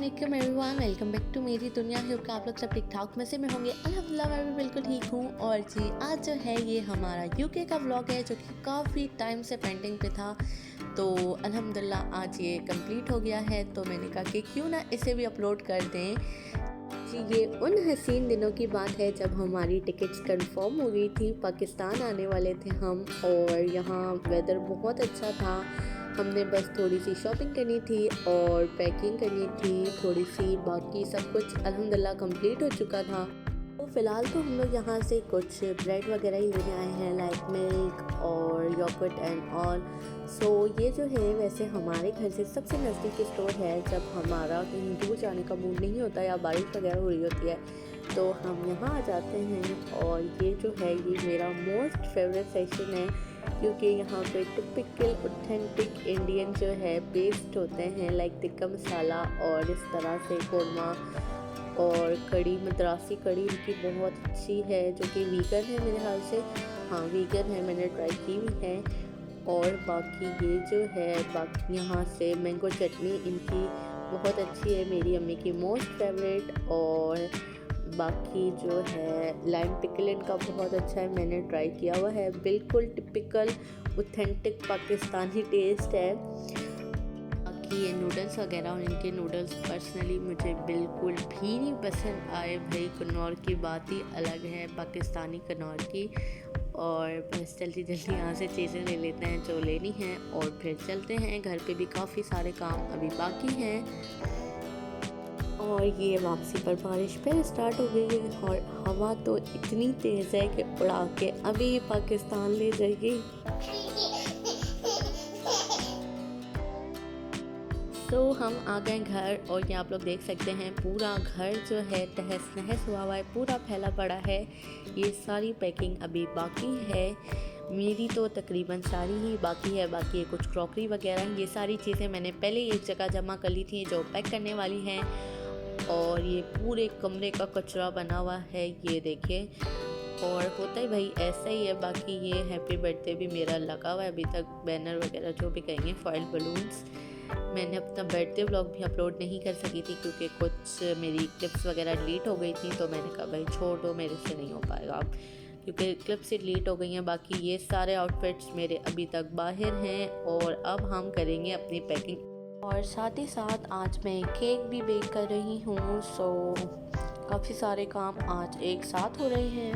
अस्सलामुअलैकुम everyone, welcome back to मेरी दुनिया। है कि आप लोग सब ठीक ठाक में से में होंगे। अल्हम्दुलिल्लाह मैं भी बिल्कुल ठीक हूँ। और जी आज जो है ये हमारा यूके का व्लॉग है जो कि काफ़ी टाइम से पेंडिंग पे था। तो अल्हम्दुलिल्लाह आज ये कंप्लीट हो गया है। तो मैंने कहा कि क्यों ना इसे भी अपलोड कर दें। जी ये उन हसीन दिनों की बात है जब हमारी टिकट्स कंफर्म हो गई थी। पाकिस्तान आने वाले थे हम और यहाँ वेदर बहुत अच्छा था। हमने बस थोड़ी सी शॉपिंग करनी थी और पैकिंग करनी थी थोड़ी सी, बाकी सब कुछ अल्हम्दुलिल्लाह कंप्लीट हो चुका था। तो फ़िलहाल तो हम लोग यहाँ से कुछ ब्रेड वगैरह ही लेने आए हैं, लाइक मिल्क और योगर्ट एंड ऑल। सो ये जो है वैसे हमारे घर से सबसे नज़दीकी स्टोर है। जब हमारा कहीं दूर जाने का मूड नहीं होता या बारिश वगैरह हो रही होती है तो हम यहाँ आ जाते हैं। और ये जो है ये मेरा मोस्ट फेवरेट सेक्शन है क्योंकि यहाँ पे टिपिकल ऑथेंटिक इंडियन जो है पेस्ट होते हैं, लाइक टिक्का मसाला और इस तरह से कोरमा और कड़ी, मद्रासी कड़ी इनकी बहुत अच्छी है जो कि वीगन है मेरे ख्याल से। हाँ वीगन है, मैंने ट्राई की भी है। और बाकी ये जो है बाकी यहाँ से मैंगो चटनी इनकी बहुत अच्छी है, मेरी अम्मी की मोस्ट फेवरेट। और बाकी जो है लाइम पिकल इनका बहुत अच्छा है, मैंने ट्राई किया हुआ है। बिल्कुल टिपिकल ऑथेंटिक पाकिस्तानी टेस्ट है। बाकी ये नूडल्स वगैरह और इनके नूडल्स पर्सनली मुझे बिल्कुल भी नहीं पसंद आए। भाई कन्नौर की बात ही अलग है, पाकिस्तानी कन्नौर की। और बस जल्दी जल्दी यहाँ से चीज़ें ले लेते हैं जो लेनी हैं और फिर चलते हैं। घर पे भी काफ़ी सारे काम अभी बाकी हैं। और ये वापसी पर बारिश फिर स्टार्ट हो गई है और हवा तो इतनी तेज़ है कि उड़ा के अभी ये पाकिस्तान ले जाएगी। तो हम आ गए घर और ये आप लोग देख सकते हैं पूरा घर जो है तहस नहस हुआ हुआ है, पूरा फैला पड़ा है। ये सारी पैकिंग अभी बाकी है, मेरी तो तकरीबन सारी ही बाकी है। बाकी ये कुछ क्रॉकरी वगैरह ये सारी चीज़ें मैंने पहले एक जगह जमा कर ली थी जो पैक करने वाली हैं। और ये पूरे कमरे का कचरा बना हुआ है, ये देखिए। और होता ही भाई ऐसा ही है। बाकी ये हैप्पी बर्थडे भी मेरा लगा हुआ है अभी तक, बैनर वगैरह जो भी कहेंगे, फॉइल बलून्स। मैंने अपना बर्थडे व्लॉग भी अपलोड नहीं कर सकी थी क्योंकि कुछ मेरी क्लिप्स वगैरह डिलीट हो गई थी। तो मैंने कहा भाई छोड़ दो, मेरे से नहीं हो पाएगा अब क्योंकि क्लिप्स से डिलीट हो गई हैं। बाकी ये सारे आउटफिट्स मेरे अभी तक बाहर हैं और अब हम करेंगे अपनी पैकिंग। और साथ ही साथ आज मैं केक भी बेक कर रही हूँ। सो काफ़ी सारे काम आज एक साथ हो रहे हैं।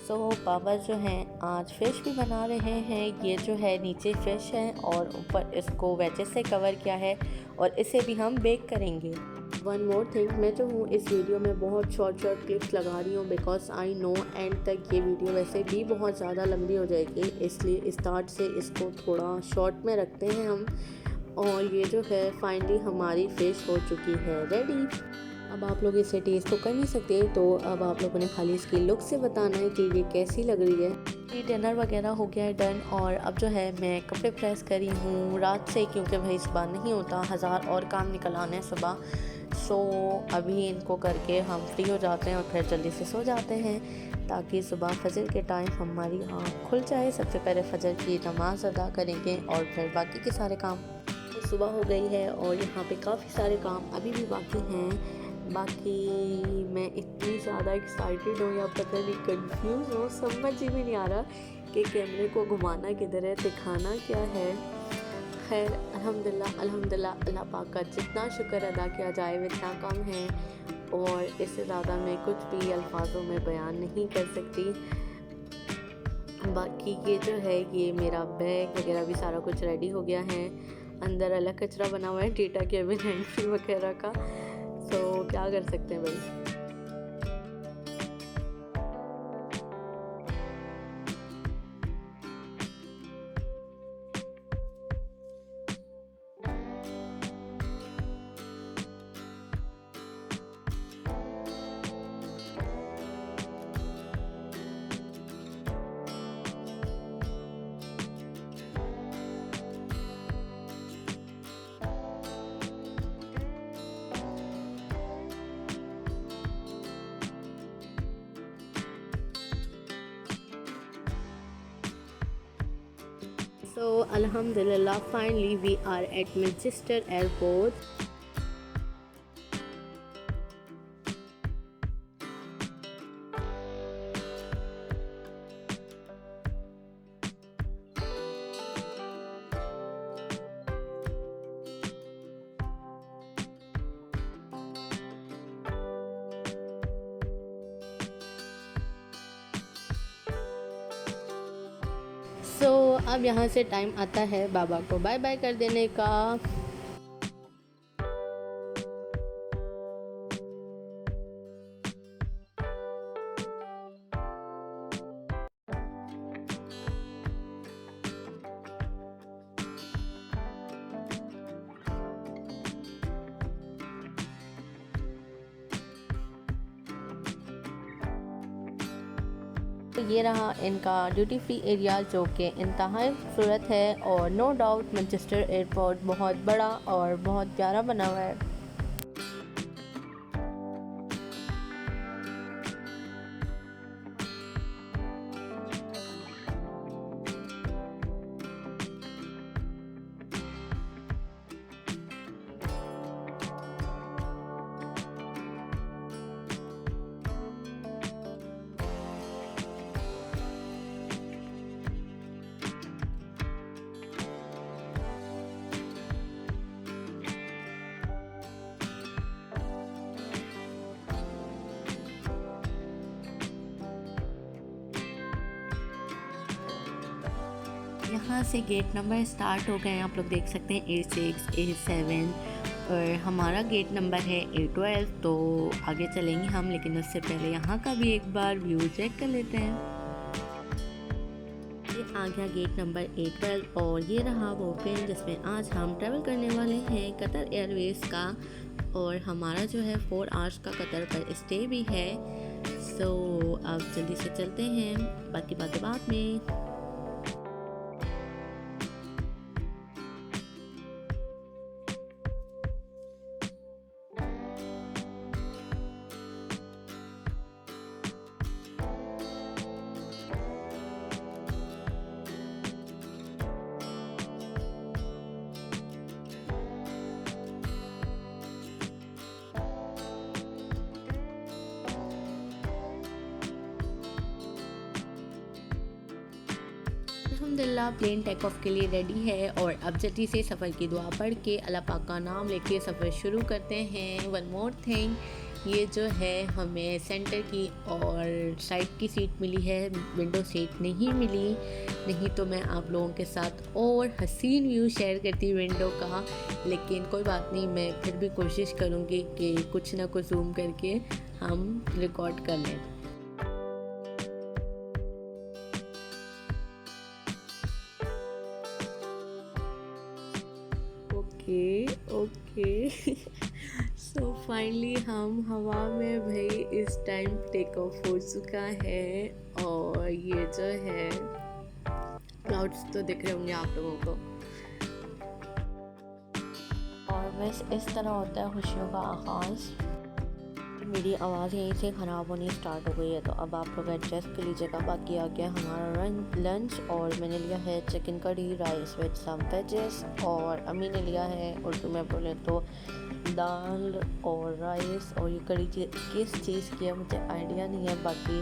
सो पापा जो हैं आज फ़िश भी बना रहे हैं। ये जो है नीचे फ़िश है और ऊपर इसको वेजेस से कवर किया है और इसे भी हम बेक करेंगे। वन मोर थिंग, मैं जो हूँ इस वीडियो में बहुत शॉर्ट क्लिप्स लगा रही हूँ बिकॉज आई नो एंड तक ये वीडियो वैसे भी बहुत ज़्यादा लंबी हो जाएगी, इसलिए स्टार्ट से इसको थोड़ा शॉर्ट में रखते हैं हम। और ये जो है फाइनली हमारी फ़िश हो चुकी है रेडी। अब आप लोग इसे टेस्ट तो कर नहीं सकते, तो अब आप लोगों ने खाली इसकी लुक से बताना है कि ये कैसी लग रही है। ये डिनर वगैरह हो गया है डन और अब जो है मैं कपड़े प्रेस करी हूँ रात से क्योंकि भाई सुबह नहीं होता, हज़ार और काम निकल आने सुबह। सो अभी इनको करके हम फ्री हो जाते हैं और फिर जल्दी से सो जाते हैं ताकि सुबह फजर के टाइम हमारी आँख खुल जाए। सबसे पहले फजर की नमाज़ अदा करेंगे और फिर बाकी के सारे काम। सुबह हो गई है और यहाँ पे काफ़ी सारे काम अभी भी बाकी हैं। बाकी मैं इतनी ज़्यादा एक्साइटेड हूँ या पता नहीं कंफ्यूज हूँ, समझ ही में नहीं आ रहा कि कैमरे को घुमाना किधर है, दिखाना क्या है। खैर अल्हम्दुलिल्लाह अल्लाह पाक का जितना शुक्र अदा किया जाए इतना कम है और इससे ज़्यादा मैं कुछ भी अल्फाजों में बयान नहीं कर सकती। बाकी ये जो है ये मेरा बैग वगैरह भी सारा कुछ रेडी हो गया है। अंदर अलग कचरा बना हुआ है डेटा केबिन एंट्री वगैरह का। तो क्या कर सकते हैं भाई। So Alhamdulillah, finally we are at Manchester Airport. अब यहाँ से टाइम आता है बाबा को बाय बाय कर देने का। तो ये रहा इनका ड्यूटी फ्री एरिया जो कि इंतहाई खूबसूरत है और नो डाउट मैनचेस्टर एयरपोर्ट बहुत बड़ा और बहुत प्यारा बना हुआ है। यहाँ से गेट नंबर स्टार्ट हो गए हैं, आप लोग देख सकते हैं A6, A7 और हमारा गेट नंबर है A12। तो आगे चलेंगे हम, लेकिन उससे पहले यहाँ का भी एक बार व्यू चेक कर लेते हैं। ये आ गया गेट नंबर A12 और ये रहा वो प्लेन जिसमें आज हम ट्रैवल करने वाले हैं कतर एयरवेज़ का, और हमारा जो है 4 आवर्स का कतर पर स्टे भी है। सो अब जल्दी से चलते हैं, बाकी बातें बाद में। अल्हम्दुलिल्लाह प्लेन टेक ऑफ के लिए रेडी है और अब जल्दी से सफ़र की दुआ पढ़ के अल्लाह पाक का नाम लेके सफ़र शुरू करते हैं। वन मोर थिंग, ये जो है हमें सेंटर की और साइड की सीट मिली है, विंडो सीट नहीं मिली, नहीं तो मैं आप लोगों के साथ और हसीन व्यू शेयर करती विंडो का। लेकिन कोई बात नहीं, मैं फिर भी कोशिश करूँगी कि कुछ ना कुछ जूम करके हम रिकॉर्ड कर लें। ओके सो फाइनली हम हवा में भाई इस टाइम टेक ऑफ हो चुका है और ये जो है क्लाउड्स तो दिख रहे होंगे आप लोगों को, और बस इस तरह होता है खुशियों का आगाज़। मेरी आवाज़ यहीं से ख़राब होनी स्टार्ट हो गई है, तो अब आप लोग एडजस्ट कर लीजिएगा। बाकी आ गया हमारा लंच और मैंने लिया है चिकन कड़ी राइस विद सम वेजेस, और अम्मी ने लिया है उर्दू में बोले तो दाल और राइस। और ये कड़ी किस चीज़ की है मुझे आइडिया नहीं है, बाकी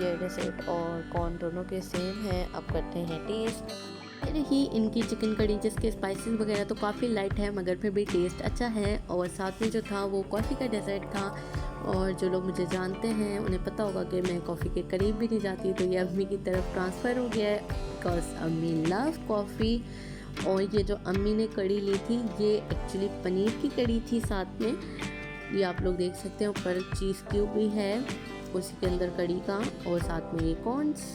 ये डेसर्ट और कॉर्न दोनों के सेम है। अब करते हैं टेस्ट। रही इनकी चिकन कड़ी जिसके स्पाइसेस वगैरह तो काफ़ी लाइट है मगर फिर भी टेस्ट अच्छा है, और साथ में जो था वो कॉफ़ी का डेजर्ट था। और जो लोग मुझे जानते हैं उन्हें पता होगा कि मैं कॉफ़ी के करीब भी नहीं जाती, तो ये अम्मी की तरफ ट्रांसफ़र हो गया है बिकॉज अम्मी लव कॉफ़ी। और ये जो अम्मी ने कड़ी ली थी ये एक्चुअली पनीर की कड़ी थी, साथ में ये आप लोग देख सकते हैं ऊपर चीज़ क्यूब भी है उसी के अंदर कड़ी का, और साथ में ये कॉर्न्स।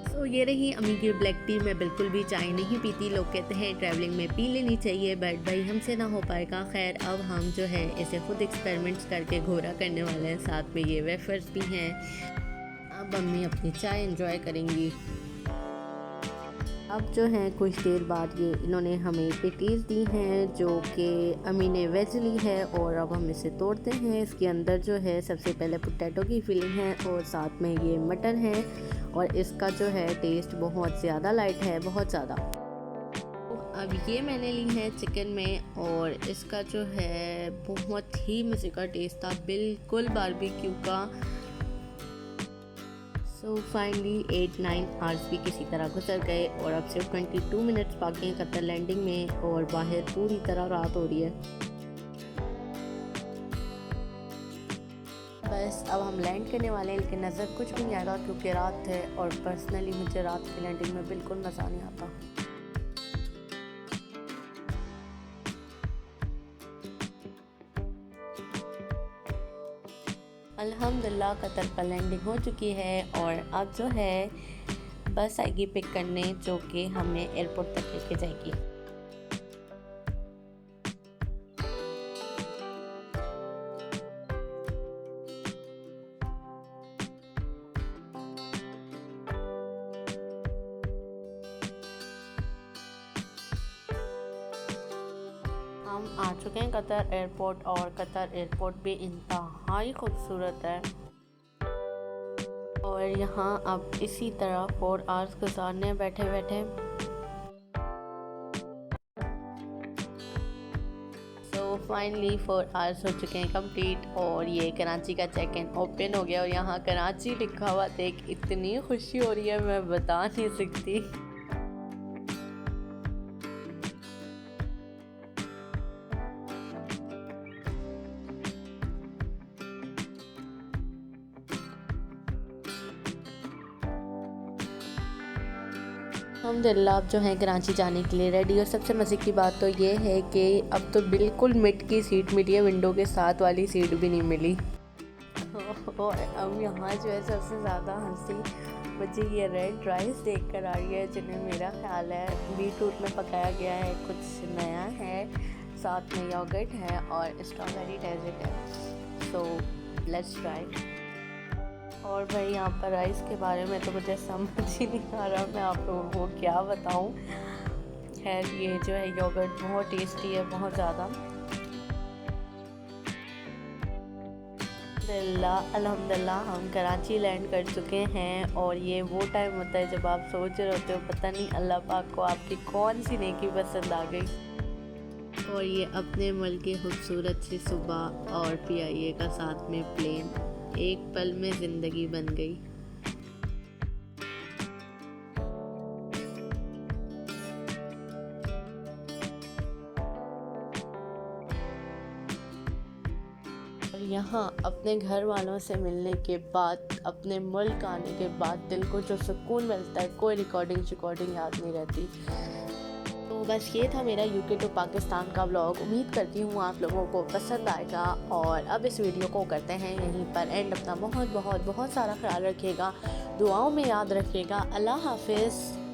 तो ये रही अम्मी की ब्लैक टी। मैं बिल्कुल भी चाय नहीं पीती, लोग कहते हैं ट्रैवलिंग में पी लेनी चाहिए, बट भाई हमसे ना हो पाएगा। खैर अब हम जो है इसे खुद एक्सपेरिमेंट्स करके घोरा करने वाले हैं, साथ में ये वेफर्स भी हैं। अब अम्मी अपनी चाय एंजॉय करेंगी। अब जो है कुछ देर बाद ये इन्होंने हमें पेटीज़ दी हैं जो कि अम्मी ने वेज ली है, और अब हम इसे तोड़ते हैं। इसके अंदर जो है सबसे पहले पोटैटो की फिलिंग है और साथ में ये मटन है, और इसका जो है टेस्ट बहुत ज़्यादा लाइट है, बहुत ज़्यादा। अब ये मैंने ली है चिकन में, और इसका जो है बहुत ही मज़े का टेस्ट था, बिल्कुल बारबेक्यू का। सो फाइनली 8-9 आवर्स भी किसी तरह गुजर गए और अब सिर्फ 22 मिनट्स बाकी हैं कतर लैंडिंग में, और बाहर पूरी तरह रात हो रही है। बस अब हम लैंड करने वाले हैं, लेकिन नज़र कुछ भी नहीं आएगा क्योंकि रात है और पर्सनली मुझे रात की लैंडिंग में बिल्कुल मज़ा नहीं आता। अल्हम्दुलिल्लाह कतर पर लैंडिंग हो चुकी है और अब जो है बस आएगी पिक करने, जो कि हमें एयरपोर्ट तक लेके जाएगी। हम आ चुके हैं कतर एयरपोर्ट और कतर एयरपोर्ट भी इंतहाई खूबसूरत है और यहाँ अब इसी तरह 4 आवर्स गुजारने बैठे बैठे। तो फाइनली 4 आवर्स हो चुके हैं कंप्लीट और ये कराची का चेक इन ओपन हो गया और यहाँ कराची लिखा हुआ देख इतनी खुशी हो रही है मैं बता नहीं सकती। अल्हम्दुलिल्लाह अब जो है कराची जाने के लिए रेडी। और सबसे मज़े की बात तो ये है कि अब तो बिल्कुल मिड की सीट मिली है, विंडो के साथ वाली सीट भी नहीं मिली। और अब यहाँ जो है सबसे ज़्यादा हंसी मुझे ये रेड राइस देख कर आ रही है, जिन्हें मेरा ख्याल है बीटरूट में पकाया गया है, कुछ नया है, साथ में योगर्ट है और स्ट्रॉबेरी डेजर्ट है। So let's try. और भाई यहाँ पर राइस के बारे में तो मुझे समझ ही नहीं आ रहा, मैं आप लोगों को क्या बताऊँ। खैर ये जो है योगर्ट बहुत टेस्टी है, बहुत ज़्यादा। अल्हम्दुलिल्लाह हम कराची लैंड कर चुके हैं और ये वो टाइम होता है जब आप सोच रहे होते हो पता नहीं अल्लाह पाक को आपकी कौन सी नेकी पसंद आ गई। और ये अपने मुल्क की खूबसूरत सी सुबह और PIA का साथ में प्लेन, एक पल में ज़िंदगी बन गई। और यहाँ अपने घर वालों से मिलने के बाद, अपने मुल्क आने के बाद दिल को जो सुकून मिलता है, कोई रिकॉर्डिंग याद नहीं रहती। तो बस ये था मेरा UK टू पाकिस्तान का व्लॉग। उम्मीद करती हूँ आप लोगों को पसंद आएगा और अब इस वीडियो को करते हैं यहीं पर एंड। अपना बहुत बहुत बहुत सारा ख्याल रखिएगा, दुआओं में याद रखिएगा। अल्लाह हाफिज़।